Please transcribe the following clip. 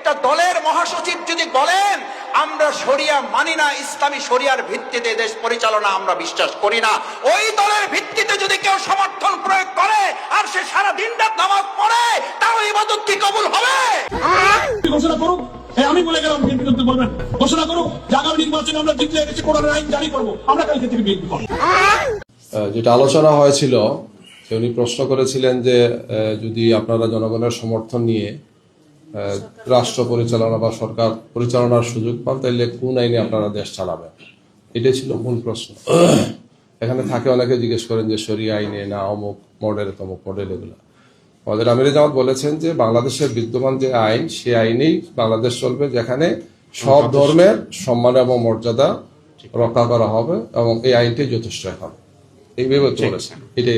একটা দলের মহাসচিব যদি বলেন আমরা শরিয়া মানি না, ইসলামী শরিয়ার ভিত্তিতে দেশ পরিচালনা আমরা বিশ্বাস করি না, ওই দলের ভিত্তিতে যদি কেউ সমর্থন প্রয়োগ করে আর সে সারা দিন রাত নামাজ পড়ে, তার ইবাদত কি কবুল হবে? ঘোষণা করুক, আমি বলে গেলাম বিএনপি করতে বলবেন, ঘোষণা করুক যে আগামী নির্বাচনে আমরা জিতলে এসে কোরআনের আইন জারি করবো, আমরা কালকে থেকে বিএনপি করবো। যেটা আলোচনা হয়েছিল, উনি প্রশ্ন করেছিলেন যে যদি আপনারা জনগণের সমর্থন নিয়ে রাষ্ট্র পরিচালনা বা সরকার পরিচালনার সুযোগ পান, তাহলে কোন আইনে আপনারা দেশ চালাবেন? এটাই ছিল মূল প্রশ্ন। এখানে থাকে অনেকে জিজ্ঞেস করেন যে শরিয়া আইনে না অমুক মডেল তমুক মডেল, এগুলো আমাদের আমিরে জামাত বলেছেন যে বাংলাদেশের বিদ্যমান যে আইন, সে আইনেই বাংলাদেশ চলবে, যেখানে সব ধর্মের সম্মান এবং মর্যাদা রক্ষা করা হবে এবং এই আইনটাই যথেষ্ট হবে, এইভাবে বলেছেন। এটাই